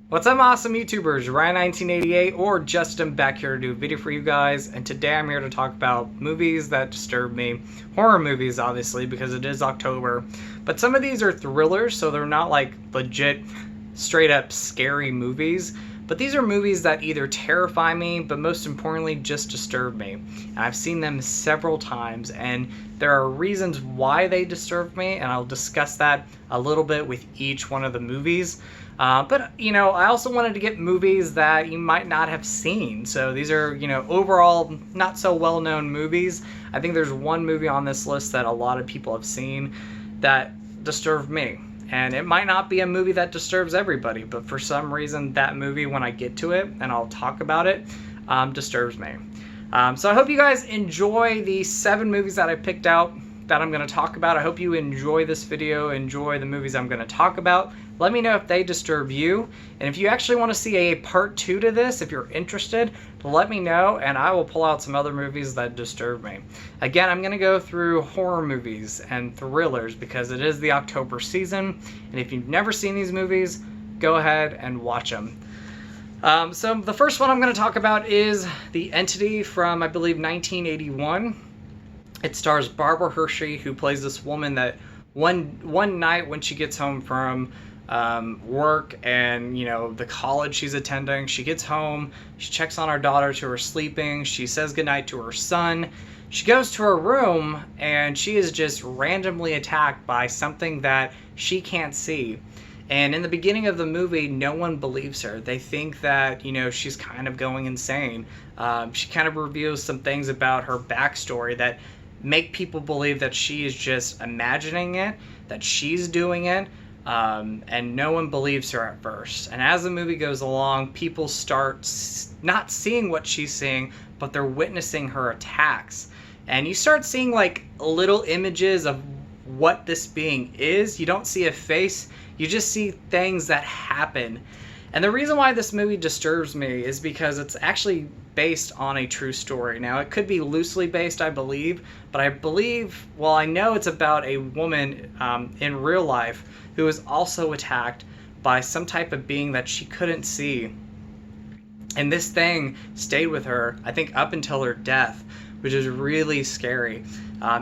What's up, awesome YouTubers? Rhine1988 or Justin back here to do a video for you guys, and today I'm here to talk about movies that disturb me. Horror movies, obviously, because it is October. But some of these are thrillers, so they're not like legit, straight up scary movies. But these are movies that either terrify me, but most importantly, just disturb me. And I've seen them several times, and there are reasons why they disturb me, and I'll discuss that a little bit with each one of the movies. But, I also wanted to get movies that you might not have seen. So these are, overall not so well-known movies. I think there's one movie on this list that a lot of people have seen that disturbed me. And it might not be a movie that disturbs everybody, but for some reason that movie, when I get to it, and I'll talk about it, disturbs me. So I hope you guys enjoy the 7 movies that I picked out that I'm going to talk about. I hope you enjoy this video, enjoy the movies I'm going to talk about. Let me know if they disturb you, and if you actually want to see a part 2 to this, if you're interested, let me know, and I will pull out some other movies that disturb me. Again, I'm going to go through horror movies and thrillers because it is the October season, and if you've never seen these movies, go ahead and watch them. So the first one I'm going to talk about is The Entity from, I believe, 1981. It stars Barbara Hershey, who plays this woman that one night when she gets home from work and, the college she's attending, she gets home, she checks on her daughters who are sleeping, she says goodnight to her son, she goes to her room, and she is just randomly attacked by something that she can't see. And in the beginning of the movie, no one believes her. They think that, she's kind of going insane. She kind of reveals some things about her backstory that make people believe that she is just imagining it, that she's doing it, and no one believes her at first. And as the movie goes along, people start not seeing what she's seeing, but they're witnessing her attacks. And you start seeing like little images of what this being is. You don't see a face, you just see things that happen. And the reason why this movie disturbs me is because it's actually based on a true story. Now, it could be loosely based, I believe, but I know it's about a woman in real life who was also attacked by some type of being that she couldn't see. And this thing stayed with her, I think, up until her death, which is really scary.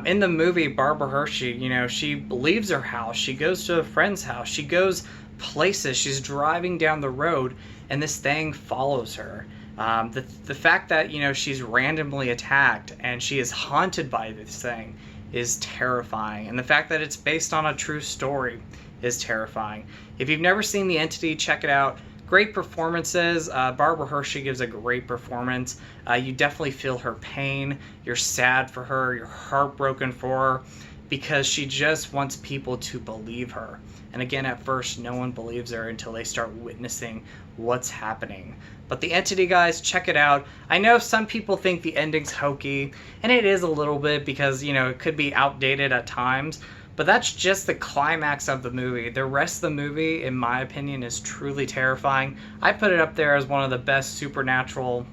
In the movie, Barbara Hershey, she leaves her house, she goes to a friend's house, she goes places, she's driving down the road, and this thing follows her. The fact that, she's randomly attacked and she is haunted by this thing is terrifying. And the fact that it's based on a true story is terrifying. If you've never seen The Entity, check it out. Great performances. Barbara Hershey gives a great performance. You definitely feel her pain. You're sad for her. You're heartbroken for her because she just wants people to believe her. And again, at first, no one believes her until they start witnessing what's happening. But The Entity, guys, check it out. I know some people think the ending's hokey, and it is a little bit because, it could be outdated at times. But that's just the climax of the movie. The rest of the movie, in my opinion, is truly terrifying. I put it up there as one of the best supernatural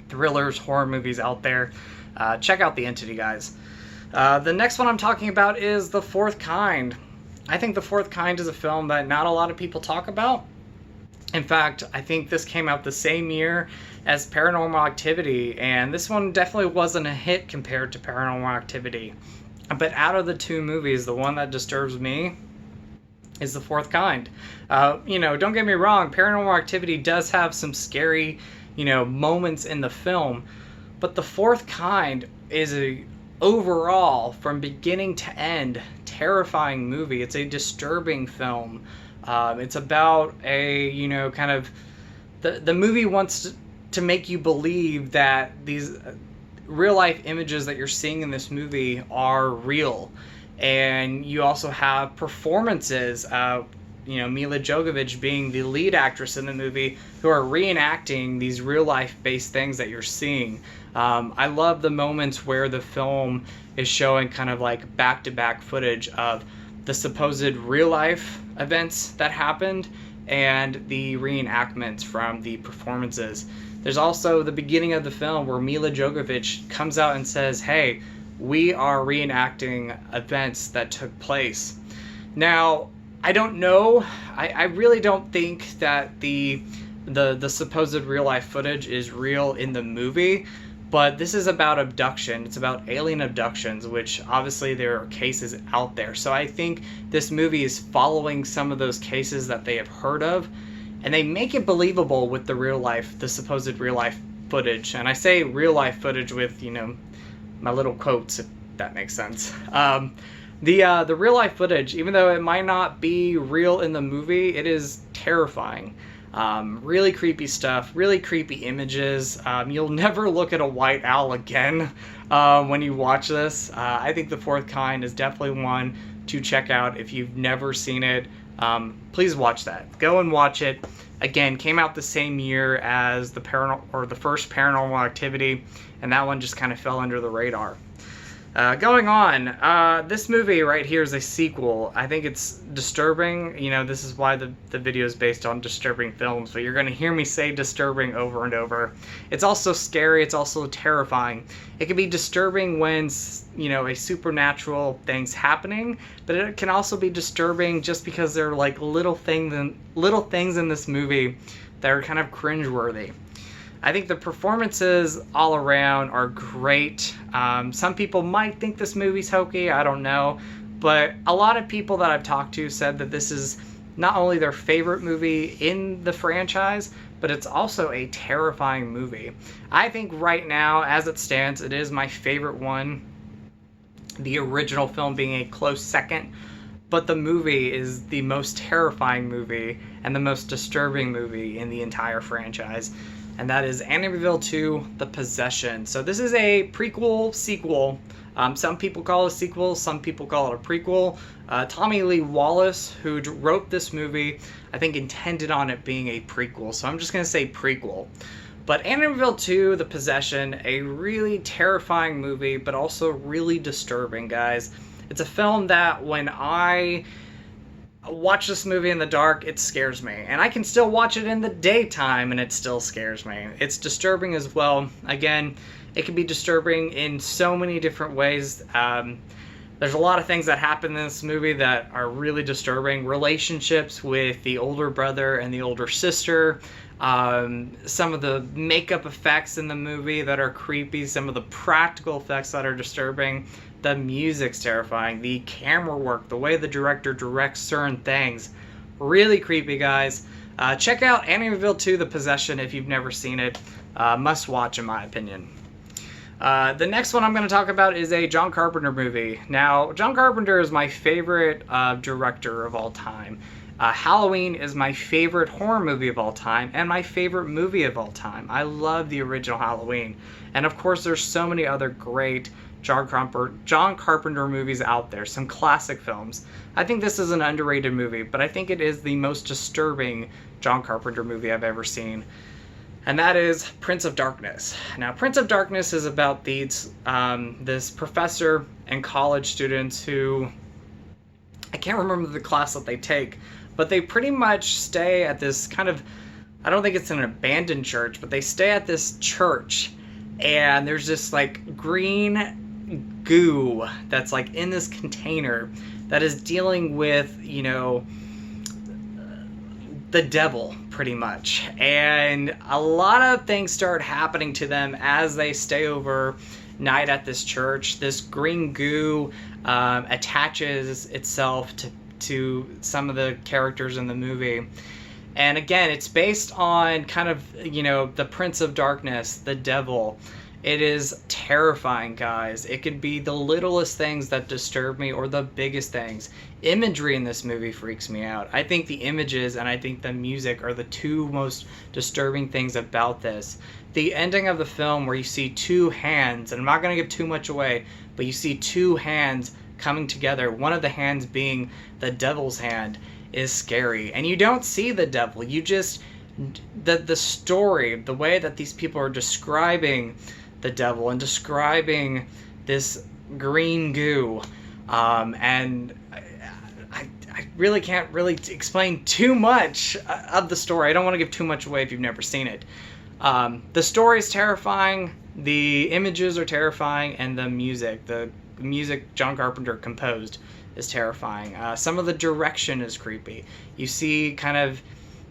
thrillers, horror movies out there. Check out The Entity, guys. The next one I'm talking about is The Fourth Kind. I think The Fourth Kind is a film that not a lot of people talk about. In fact, I think this came out the same year as Paranormal Activity, and this one definitely wasn't a hit compared to Paranormal Activity. But out of the 2 movies, the one that disturbs me is The Fourth Kind. Don't get me wrong, Paranormal Activity does have some scary, moments in the film, but The Fourth Kind is a overall, from beginning to end, terrifying movie. It's a disturbing film. It's about a, kind of, the movie wants to make you believe that these real life images that you're seeing in this movie are real. And you also have performances, Mila Jovovich being the lead actress in the movie, who are reenacting these real life based things that you're seeing. I love the moments where the film is showing kind of like back-to-back footage of the supposed real life events that happened and the reenactments from the performances. There's also the beginning of the film where Mila Jovovich comes out and says, "Hey, we are reenacting events that took place." Now, I don't know. I really don't think that the supposed real life footage is real in the movie, but this is about abduction. It's about alien abductions, which obviously there are cases out there. So I think this movie is following some of those cases that they have heard of, and they make it believable with the supposed real life footage. And I say real life footage with, my little quotes, if that makes sense. The real life footage, even though it might not be real in the movie, it is terrifying. Really creepy stuff, really creepy images. You'll never look at a white owl again when you watch this. I think The Fourth Kind is definitely one to check out if you've never seen it. Please watch that. Go and watch it. Again, came out the same year as the first Paranormal Activity, and that one just kind of fell under the radar. Going on, this movie right here is a sequel. I think it's disturbing. This is why the video is based on disturbing films, but you're going to hear me say disturbing over and over. It's also scary. It's also terrifying. It can be disturbing when, a supernatural thing's happening, but it can also be disturbing just because there are like little things in this movie that are kind of cringeworthy. I think the performances all around are great. Some people might think this movie's hokey, I don't know. But a lot of people that I've talked to said that this is not only their favorite movie in the franchise, but it's also a terrifying movie. I think right now, as it stands, it is my favorite one. The original film being a close second. But the movie is the most terrifying movie and the most disturbing movie in the entire franchise. And that is Amityville 2, The Possession. So this is a prequel-sequel. Some people call it a sequel, some people call it a prequel. Tommy Lee Wallace, who wrote this movie, I think intended on it being a prequel. So I'm just going to say prequel. But Amityville 2, The Possession, a really terrifying movie, but also really disturbing, guys. It's a film that when I watch this movie in the dark, it scares me. And I can still watch it in the daytime and it still scares me. It's disturbing as well. Again, it can be disturbing in so many different ways. There's a lot of things that happen in this movie that are really disturbing. Relationships with the older brother and the older sister. Some of the makeup effects in the movie that are creepy. Some of the practical effects that are disturbing. The music's terrifying. The camera work, the way the director directs certain things. Really creepy, guys. Check out Amityville 2, The Possession if you've never seen it. Must watch, in my opinion. The next one I'm going to talk about is a John Carpenter movie. Now, John Carpenter is my favorite director of all time. Halloween is my favorite horror movie of all time and my favorite movie of all time. I love the original Halloween. And of course, there's so many other great John Carpenter movies out there, some classic films. I think this is an underrated movie, but I think it is the most disturbing John Carpenter movie I've ever seen. And that is Prince of Darkness. Now, Prince of Darkness is about this professor and college students who, I can't remember the class that they take, but they pretty much stay at this kind of, I don't think it's an abandoned church, but they stay at this church, and there's this like green goo that's like in this container that is dealing with, the devil, pretty much. And a lot of things start happening to them as they stay overnight at this church. This green goo attaches itself to some of the characters in the movie. And again, it's based on kind of, the Prince of Darkness, the devil. It is terrifying, guys. It could be the littlest things that disturb me or the biggest things. Imagery in this movie freaks me out. I think the images and I think the music are the two most disturbing things about this. The ending of the film where you see two hands, and I'm not going to give too much away, but you see two hands coming together, one of the hands being the devil's hand, is scary. And you don't see the devil. You just, the story, the way that these people are describing the devil and describing this green goo, and I really can't really explain too much of the story. I don't want to give too much away if you've never seen it. The story is terrifying, the images are terrifying, and the music John Carpenter composed is terrifying. Some of the direction is creepy. You see kind of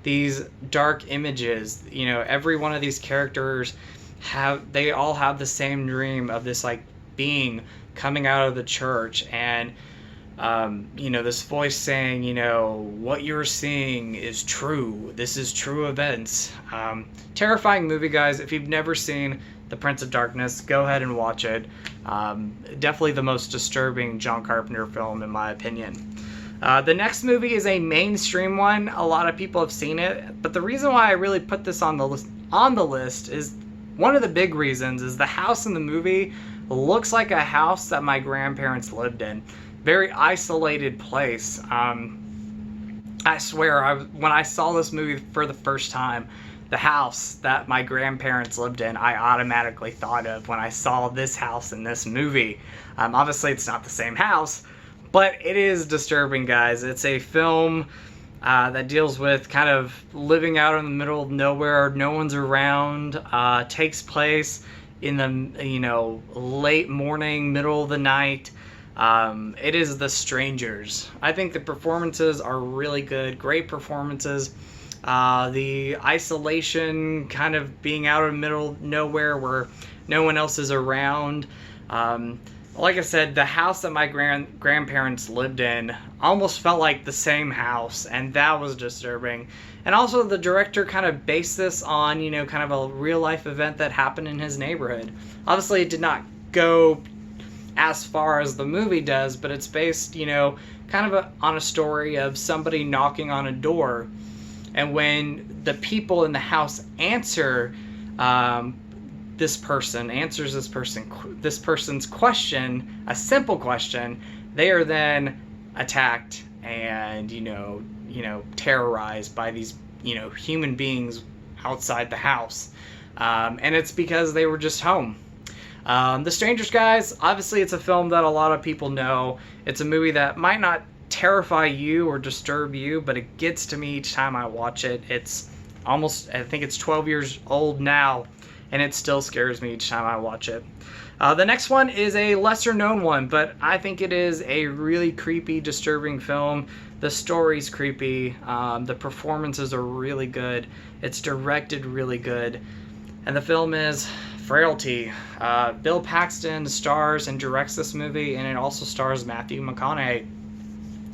these dark images. You know, every one of these characters they all have the same dream of this like being coming out of the church, and you know, this voice saying, you know, what you're seeing is true. This is true events. Terrifying movie, guys. If you've never seen The Prince of Darkness, go ahead and watch it. Definitely the most disturbing John Carpenter film, in my opinion. The next movie is a mainstream one. A lot of people have seen it, but the reason why I really put this on the list is one of the big reasons is the house in the movie looks like a house that my grandparents lived in. Very isolated place. I swear, when I saw this movie for the first time, the house that my grandparents lived in, I automatically thought of when I saw this house in this movie. Obviously, it's not the same house, but it is disturbing, guys. It's a film that deals with kind of living out in the middle of nowhere, no one's around, takes place in the, you know, late morning, middle of the night. It is The Strangers. I think the performances are really good, great performances. The isolation, kind of being out in the middle of nowhere where no one else is around. Like I said, the house that my grandparents lived in almost felt like the same house, and that was disturbing. And also the director kind of based this on, you know, kind of a real life event that happened in his neighborhood. Obviously it did not go as far as the movie does, but it's based, you know, kind of on a story of somebody knocking on a door, and when the people in the house answers this person's question, a simple question, they are then attacked and you know terrorized by these, you know, human beings outside the house, and it's because they were just home. The Strangers, guys, obviously it's a film that a lot of people know. It's a movie that might not terrify you or disturb you, but it gets to me each time I watch it. It's almost, I think it's 12 years old now, and it still scares me each time I watch it. The next one is a lesser known one, but I think it is a really creepy, disturbing film. The story's creepy. The performances are really good. It's directed really good. And the film is Frailty. Bill Paxton stars and directs this movie, and it also stars Matthew McConaughey.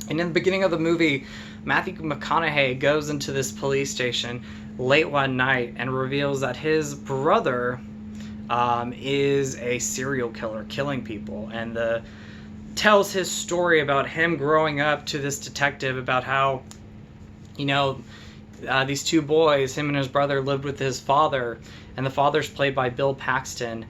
And in the beginning of the movie, Matthew McConaughey goes into this police station late one night and reveals that his brother is a serial killer, killing people, and tells his story about him growing up to this detective, about how, you know, these two boys, him and his brother, lived with his father, and the father's played by Bill Paxton.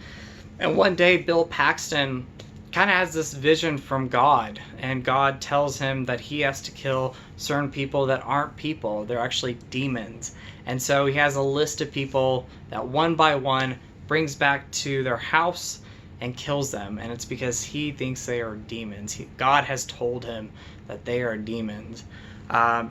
And one day Bill Paxton kind of has this vision from God, and God tells him that he has to kill certain people that aren't people. They're actually demons. And so he has a list of people that one by one brings back to their house and kills them, and it's because he thinks they are demons. God has told him that they are demons.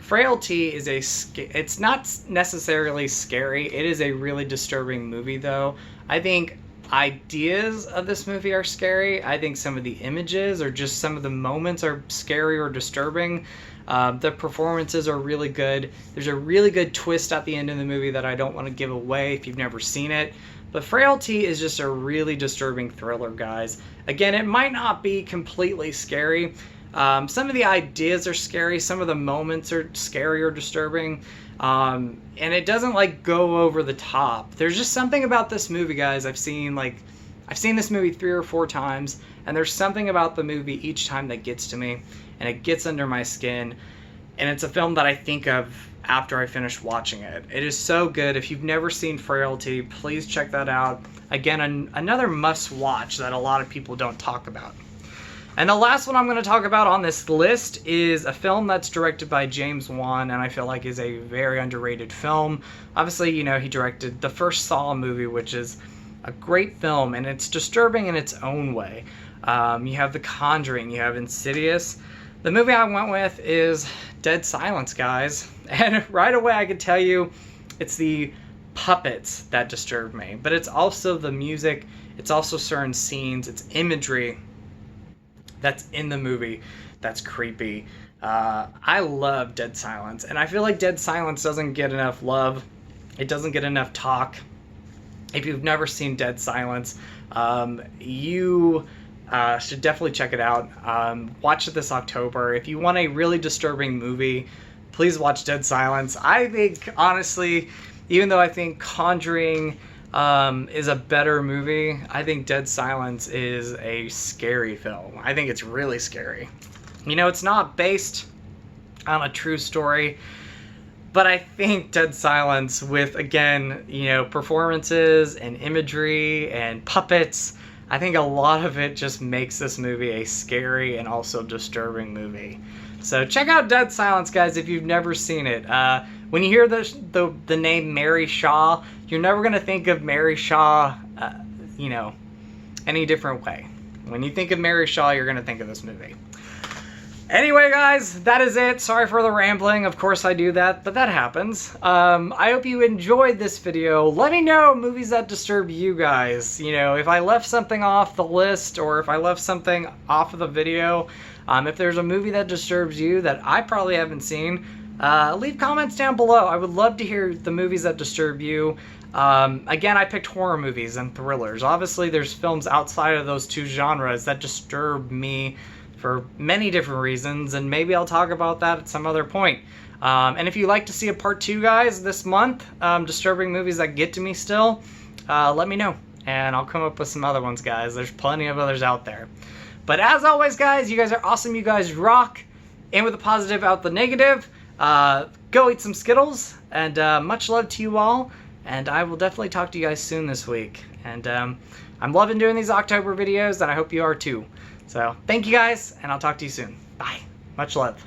Frailty is it's not necessarily scary. It is a really disturbing movie, though. I think ideas of this movie are scary. I think some of the images or just some of the moments are scary or disturbing. The performances are really good. There's a really good twist at the end of the movie that I don't want to give away if you've never seen it. But Frailty is just a really disturbing thriller, guys. Again, it might not be completely scary. Some of the ideas are scary. Some of the moments are scary or disturbing. And it doesn't like go over the top. There's just something about this movie, guys. I've seen this movie 3 or 4 times, and there's something about the movie each time that gets to me, and it gets under my skin. And it's a film that I think of after I finish watching it. It is so good. If you've never seen Frailty, please check that out. Again, another must-watch that a lot of people don't talk about. And the last one I'm going to talk about on this list is a film that's directed by James Wan, and I feel like is a very underrated film. Obviously, you know, he directed the first Saw movie, which is a great film, and it's disturbing in its own way. You have The Conjuring, you have Insidious. The movie I went with is Dead Silence, guys. And right away I could tell you it's the puppets that disturb me. But it's also the music, it's also certain scenes, it's imagery that's in the movie that's creepy. I love Dead Silence, and I feel like Dead Silence doesn't get enough love. It doesn't get enough talk. If you've never seen Dead Silence, you should definitely check it out. Watch it this October. If you want a really disturbing movie, please watch Dead Silence. I think, honestly, even though I think Conjuring is a better movie, I think Dead Silence is a scary film. I think it's really scary. You know, it's not based on a true story, but I think Dead Silence, with, again, you know, performances and imagery and puppets, I think a lot of it just makes this movie a scary and also disturbing movie. So check out Dead Silence, guys, if you've never seen it. When you hear the name Mary Shaw, you're never going to think of Mary Shaw, you know, any different way. When you think of Mary Shaw, you're going to think of this movie. Anyway, guys, that is it. Sorry for the rambling. Of course I do that, but that happens. I hope you enjoyed this video. Let me know movies that disturb you guys. You know, if I left something off the list or if I left something off of the video, if there's a movie that disturbs you that I probably haven't seen, leave comments down below. I would love to hear the movies that disturb you. Again, I picked horror movies and thrillers. Obviously, there's films outside of those two genres that disturb me for many different reasons, and maybe I'll talk about that at some other point. And if you'd like to see a part 2, guys, this month, disturbing movies that get to me still, let me know, and I'll come up with some other ones, guys. There's plenty of others out there. But as always, guys, you guys are awesome. You guys rock. In with the positive, out the negative. Go eat some Skittles, and much love to you all, and I will definitely talk to you guys soon this week. And I'm loving doing these October videos, and I hope you are too. So, thank you guys, and I'll talk to you soon. Bye. Much love.